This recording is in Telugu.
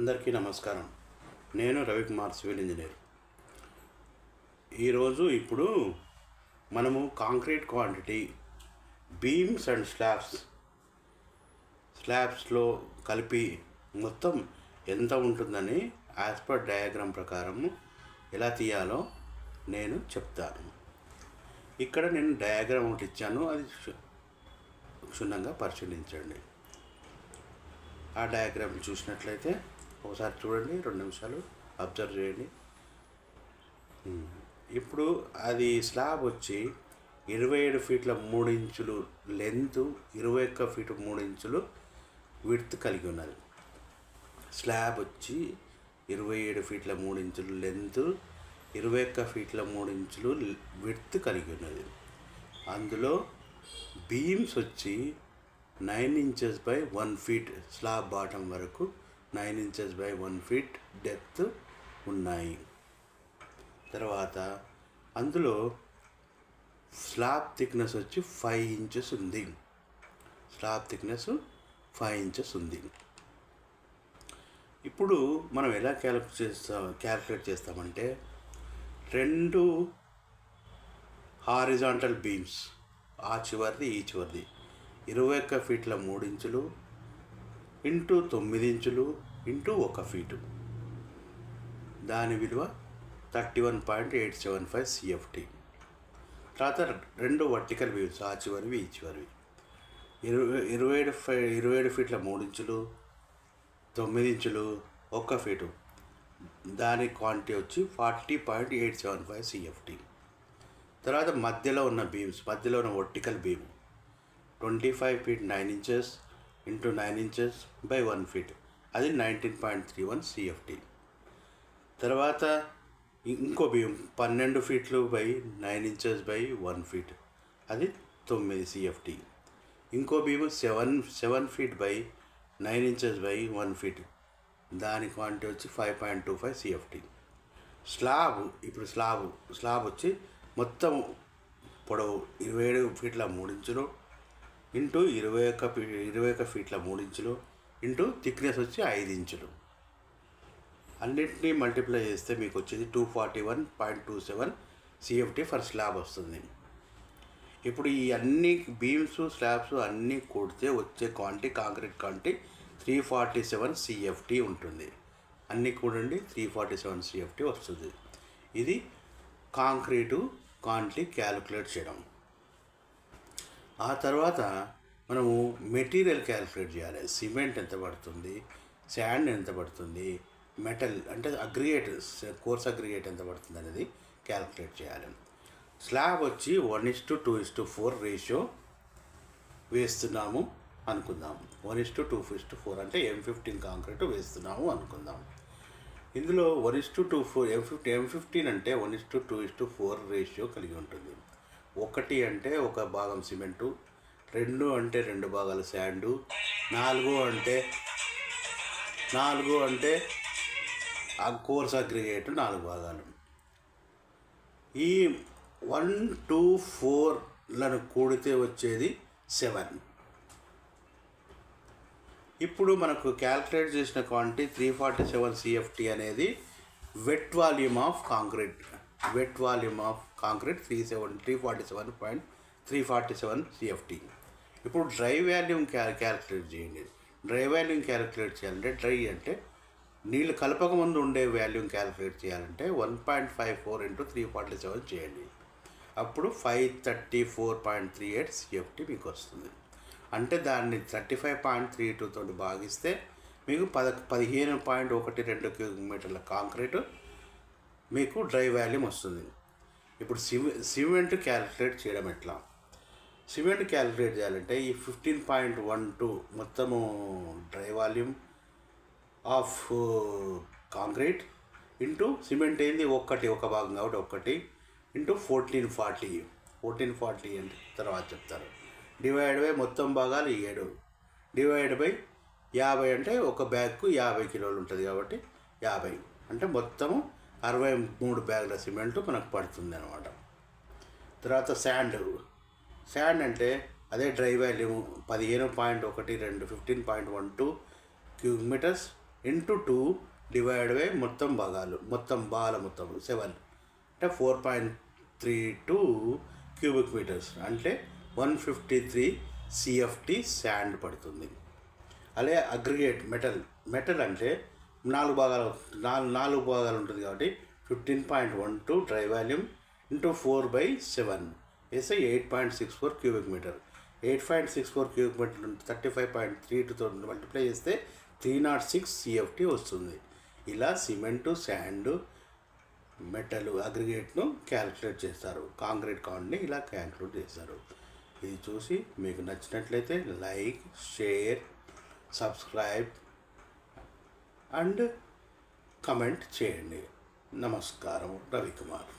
అందరికీ నమస్కారం. నేను రవికుమార్, సివిల్ ఇంజనీర్. ఇప్పుడు మనము కాంక్రీట్ క్వాంటిటీ బీమ్స్ అండ్ స్లాబ్స్లో కలిపి మొత్తం ఎంత ఉంటుందని యాజ్ పర్ డయాగ్రామ్ ప్రకారం ఎలా తీయాలో నేను చెప్తాను. ఇక్కడ నేను డయాగ్రామ్ ఒకటి ఇచ్చాను, అది క్షుణ్ణంగా పరిశీలించండి. ఆ డయాగ్రామ్ చూసినట్లయితే ఒకసారి చూడండి, 2 నిమిషాలు అబ్జర్వ్ చేయండి. ఇప్పుడు అది స్లాబ్ వచ్చి 27 ఫీట్ల 3 ఇంచులు లెంత్, 21 ఫీట్ 3 ఇంచులు విడ్త్ కలిగి ఉన్నది. స్లాబ్ వచ్చి 27 ఫీట్ల 3 ఇంచులు లెంత్, 21 ఫీట్ల 3 ఇంచులు విడ్త్ కలిగి ఉన్నది. అందులో బీమ్స్ వచ్చి 9 inches by 1 feet, slab bottom వరకు 9 ఇంచెస్ బై 1 ఫీట్ డెప్త్ ఉన్నాయి. తర్వాత అందులో స్లాబ్ థిక్నెస్ వచ్చి 5 ఇంచెస్ ఉంది. స్లాబ్ థిక్నెస్ 5 ఇంచెస్ ఉంది. ఇప్పుడు మనం ఎలా క్యాలిక్యులేట్ చేస్తామంటే 2 హారిజాంటల్ బీమ్స్, ఆ చివరిది ఈ చివరిది, 21 ఫీట్ల 3 ఇంచులు ఇంటూ 9 ఇంచులు ఇంటూ 1 ఫీటు, దాని విలువ 31.875 CFT. తర్వాత 2 వర్టికల్ బీమ్స్, ఆ చివరివి ఈ చివరివి, 27 ఫీట్ల 3 ఇంచులు 9 ఇంచులు 1 ఫీటు, దాని క్వాంటిటీ వచ్చి 40.875 CFT. తర్వాత మధ్యలో ఉన్న బీమ్స్, మధ్యలో ఉన్న vertical beam 25 feet 9 inches into 9 inches by 1 feet, అది 19.31 CFT. తర్వాత ఇంకో బీమ్ 12 ఫీట్లు బై 9 ఇంచెస్ బై 1 ఫీట్, అది 9 CFT. ఇంకో beam 7 feet by 9 inches by 1 feet, దాని క్వాంటిటీ వచ్చి 5.25 CFT. ఇప్పుడు స్లాబ్ వచ్చి మొత్తం పొడవు 27 ఫీట్ల 3 ఇంచులు ఇంటూ 21 ఫీట్ల 3 ఇంచులు ఇంటూ థిక్నెస్ వచ్చి 5 ఇంచులు. అన్నింటినీ మల్టిప్లై చేస్తే మీకు వచ్చేది 241.27 CFT ఫర్ స్లాబ్ వస్తుంది. ఇప్పుడు ఈ అన్ని బీమ్స్ స్లాబ్స్ అన్నీ కూడితే వచ్చే క్వాంటిటీ, కాంక్రీట్ క్వాంటిటీ 347 CFT ఉంటుంది. అన్నీ కూడండి 347 CFT వస్తుంది. ఇది కాంక్రీటు క్వాంటిటీ క్యాలిక్యులేట్ చేయడం. ఆ తర్వాత మనము మెటీరియల్ క్యాలిక్యులేట్ చేయాలి. సిమెంట్ ఎంత పడుతుంది, శాండ్ ఎంత పడుతుంది, మెటల్ అంటే అగ్రిగేట్, కోర్స్ అగ్రిగేట్ ఎంత పడుతుంది అనేది క్యాలిక్యులేట్ చేయాలి. స్లాబ్ వచ్చి 1:2:4 రేషియో వేస్తున్నాము అనుకుందాం. 1:2:4 అంటే M15 కాంక్రీట్ వేస్తున్నాము అనుకుందాం. ఇందులో 1:2:4 M15 అంటే 1:2:4 రేషియో కలిగి ఉంటుంది. 1 అంటే 1 భాగం సిమెంటు, 2 అంటే 2 భాగాలు శాండు, 4 అంటే ఆ కోర్స్ అగ్రిగేట్ 4 భాగాలు. ఈ 1, 2, 4లను కూడితే వచ్చేది 7. ఇప్పుడు మనకు క్యాల్కులేట్ చేసిన క్వాంటిటీ 347 CFT అనేది wet volume of concrete. 347 CFT. ఇప్పుడు డ్రై వాల్యూమ్ క్యాలిక్యులేట్ చేయండి. డ్రై వాల్యూమ్ క్యాలిక్యులేట్ చేయాలంటే, డ్రై అంటే నీళ్ళు కలపక ముందు ఉండే వాల్యూమ్ క్యాలిక్యులేట్ చేయాలంటే 1.54 × 347 చేయండి. అప్పుడు 534.38 CFT మీకు వస్తుంది. అంటే దాన్ని 35.32 తోటి భాగిస్తే మీకు 15.12 క్యూబిక్ మీటర్ల కాంక్రీటు మీకు డ్రై వాల్యూమ్ వస్తుంది. ఇప్పుడు సిమెంట్ క్యాలిక్యులేట్ చేయడం ఎట్లా? సిమెంట్ క్యాలిక్యులేట్ చేయాలంటే ఈ 15.12 మొత్తము dry volume of concrete into cement ఏంది ఒక భాగం కాబట్టి 1 ఇంటూ 1440 అంటే తర్వాత చెప్తారు. డివైడ్ బై మొత్తం భాగాలు 7, డివైడ్ బై 50 అంటే ఒక బ్యాగ్కు 50 కిలోలు ఉంటుంది కాబట్టి 50 అంటే మొత్తము 63 బ్యాగుల సిమెంటు మనకు పడుతుంది అన్నమాట. తర్వాత శాండ్ అంటే అదే dry volume 15.12 15.12 cubic metres into 2 divide by మొత్తం భాగాలు, మొత్తం 7 అంటే 4.32 క్యూబిక్ మీటర్స్ అంటే 153 CFT శాండ్ పడుతుంది. అలాగే అగ్రిగేట్ మెటల్ అంటే 4 భాగాలు ఉంటుంది కాబట్టి 15.12 డ్రై వాల్యూమ్ ఇంటూ 4/7 వేస్తే 8.64 క్యూబిక్ మీటర్. 8.64 క్యూబిక్ మీటర్ 35.32తో మల్టిప్లై చేస్తే 306 CFT వస్తుంది. ఇలా సిమెంటు, శాండ్, మెటల్, అగ్రిగేట్ను క్యాలిక్యులేట్ చేస్తారు. కాంక్రీట్ కౌంట్ని ఇలా క్యాలిక్యులేట్ చేస్తారు. ఇది చూసి మీకు నచ్చినట్లయితే like, share, subscribe and comment చేయండి. నమస్కారం. రవికుమార్.